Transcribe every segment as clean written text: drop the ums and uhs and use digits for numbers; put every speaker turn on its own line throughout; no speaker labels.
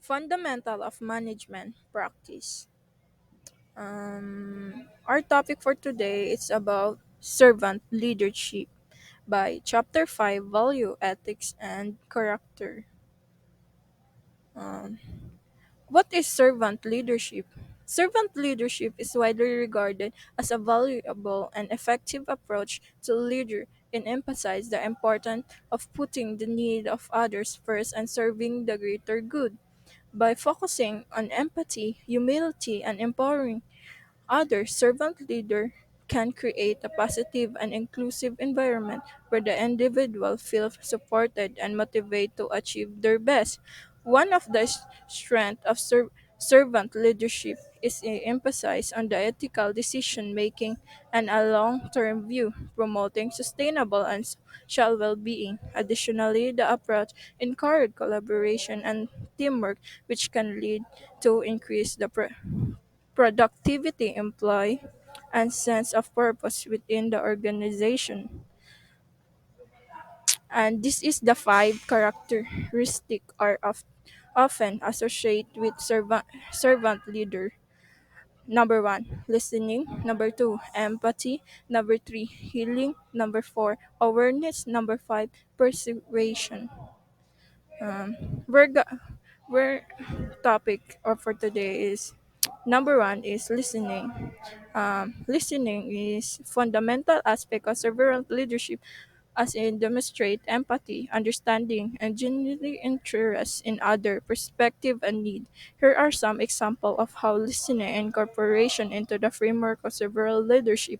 Fundamental of management practice. Our topic for today is about servant leadership by Chapter 5 Value, Ethics, and Character. Um, what is servant leadership? Servant leadership is widely regarded as a valuable and effective approach to leader and emphasize the importance of putting the need of others first and serving the greater good. By focusing on empathy, humility, and empowering other servant leader can create a positive and inclusive environment where the individual feels supported and motivated to achieve their best. One of the strengths of servant leadership is a emphasis on the ethical decision making and a long-term view, promoting sustainable and social well-being. Additionally, the approach encourages collaboration and teamwork, which can lead to increase the productivity, employ, and sense of purpose within the organization. And this is the five characteristic are often associated with servant leader. Number one, listening. Number two, empathy. Number three, healing. Number four, awareness. Number five, persuasion. Um, we're, go- we're topic for today is number one is listening. Listening is fundamental aspect of servant leadership as in demonstrate empathy, understanding, and genuine interest in other perspective and need. Here are some examples of how listening and incorporation into the framework of several leadership.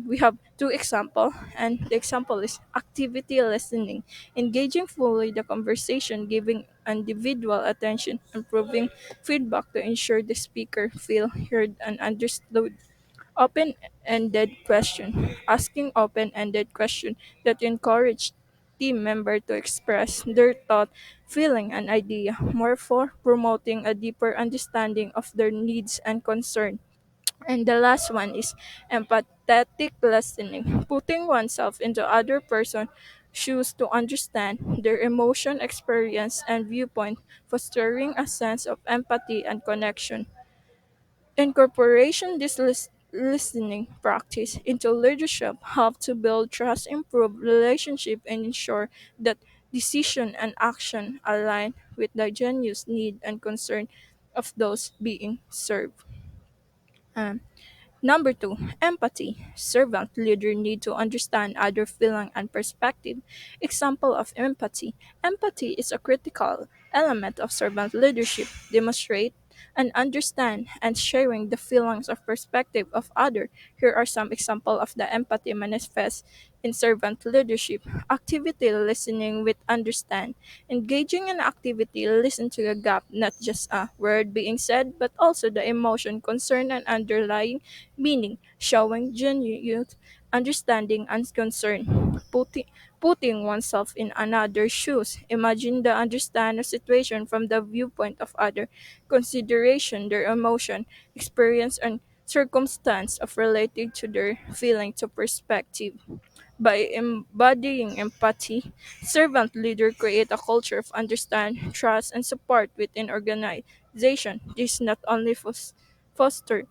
We have two example, and the example is activity listening, engaging fully the conversation, giving individual attention, and proving feedback to ensure the speaker feel heard and understood. Open-ended question, asking open-ended question that encourage team member to express their thought, feeling, and idea, more for promoting a deeper understanding of their needs and concern. And the last one is empathetic listening, putting oneself into other person shoes to understand their emotion, experience, and viewpoint, fostering a sense of empathy and connection. Incorporation this listening practice into leadership help to build trust, improve relationship, and ensure that decision and action align with the genuine need and concern of those being served. Um, Number two, empathy. Servant leader need to understand other feeling and perspective. Example of empathy. Empathy is a critical element of servant leadership. Demonstrate and understand and sharing the feelings of perspective of other. Here are some example of the empathy manifest in servant leadership. Activity listening with understand. Engaging in activity, listen to a gap, not just a word being said, but also the emotion, concern, and underlying meaning, showing genuine understanding and concern. Putting oneself in another's shoes. Imagine the understand a situation from the viewpoint of other. Consideration their emotion, experience, and circumstance of related to their feeling to perspective. By embodying empathy, servant leader create a culture of understand, trust, and support within organization. This not only foster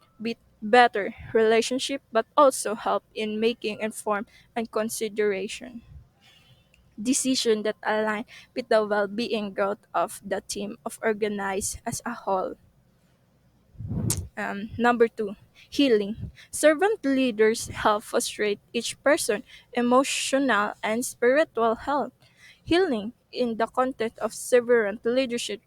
better relationship but also help in making informed and consideration decision that align with the well-being growth of the team of organized as a whole. Number two, healing. Servant leaders help foster each person emotional and spiritual health. Healing in the context of servant leadership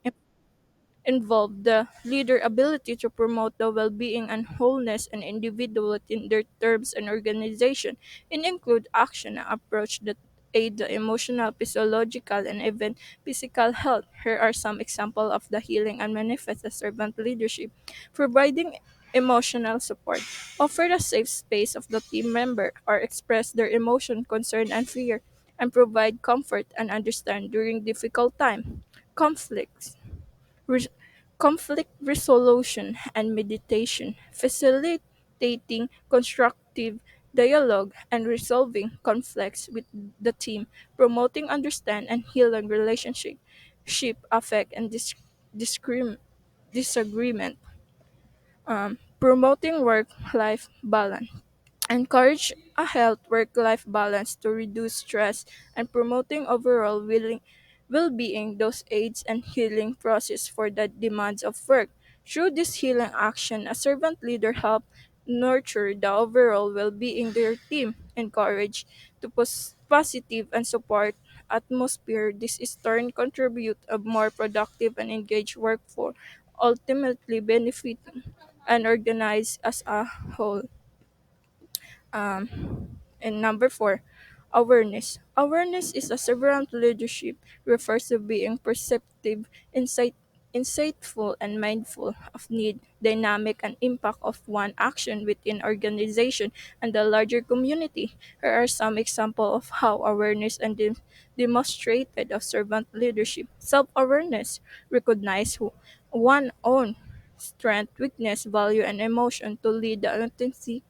involve the leader ability to promote the well-being and wholeness and individuality in their terms and organization and include action and approach that aid the emotional, physiological, and even physical health. Here are some examples of the healing and manifest as servant leadership. Providing emotional support. Offer a safe space of the team member or express their emotion, concern, and fear and provide comfort and understand during difficult time. Conflicts Res- conflict resolution and meditation, facilitating constructive dialogue and resolving conflicts with the team, promoting understand and healing relationship, affect and disagreement. Promoting work-life balance. Encourage a health work-life balance to reduce stress and promoting overall well-being. Those aids and healing process for the demands of work. Through this healing action, a servant leader help nurture the overall well-being of their team, encourage to positive and support atmosphere. This is turn contribute a more productive and engaged workforce, ultimately benefiting and organized as a whole. And number four, awareness. Awareness is a servant leadership refers to being perceptive, insightful, and mindful of need, dynamic, and impact of one action within organization and the larger community. Here are some examples of how awareness and demonstrated of servant leadership. Self-awareness, recognize one own strength, weakness, value, and emotion to lead the authenticity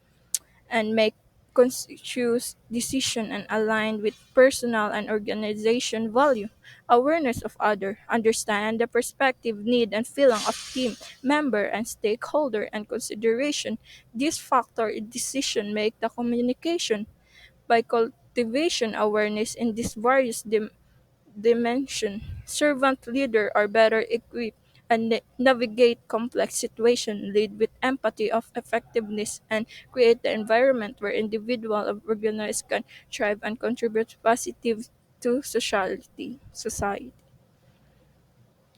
and make conscious decision and aligned with personal and organization value. Awareness of other, understand the perspective, need, and feeling of team member and stakeholder and consideration. This factor in decision make the communication by cultivation awareness in these various dimension. Servant leader are better equipped and navigate complex situations, lead with empathy of effectiveness, and create the environment where individual and organized can thrive and contribute positive to society.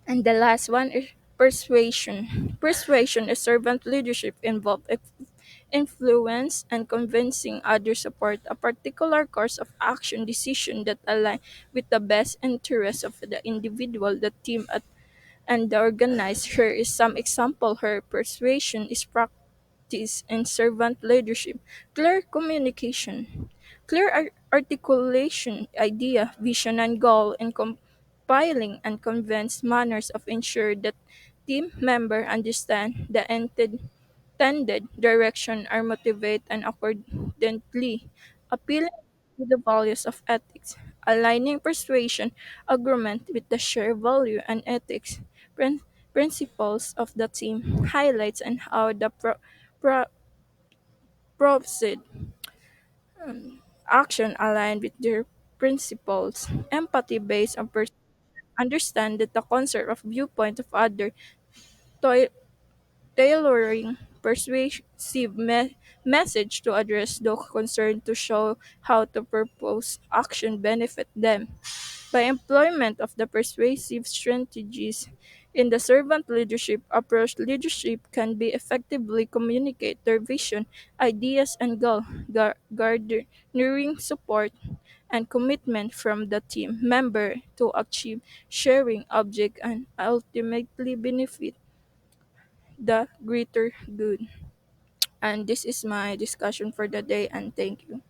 And the last one is persuasion. Persuasion is servant leadership involved influence and convincing others support a particular course of action decision that align with the best interests of the individual, the team, and the organizer. Here is some example. Her persuasion is practice in servant leadership. Clear communication. Clear articulation, idea, vision, and goal in compiling and convince manners of ensure that team member understand the intended direction are motivate and accordingly appealing to the values of ethics, aligning persuasion agreement with the shared value and ethics principles of the team, highlights and how the pro- proceed action aligned with their principles, empathy based on understand that the concert of viewpoint of other, tailoring persuasive message to address the concern to show how the proposed action benefit them. By employment of the persuasive strategies in the servant leadership approach, leadership can be effectively communicate their vision, ideas, and goal, garnering support and commitment from the team member to achieve sharing object and ultimately benefit the greater good. And this is my discussion for the day, and thank you.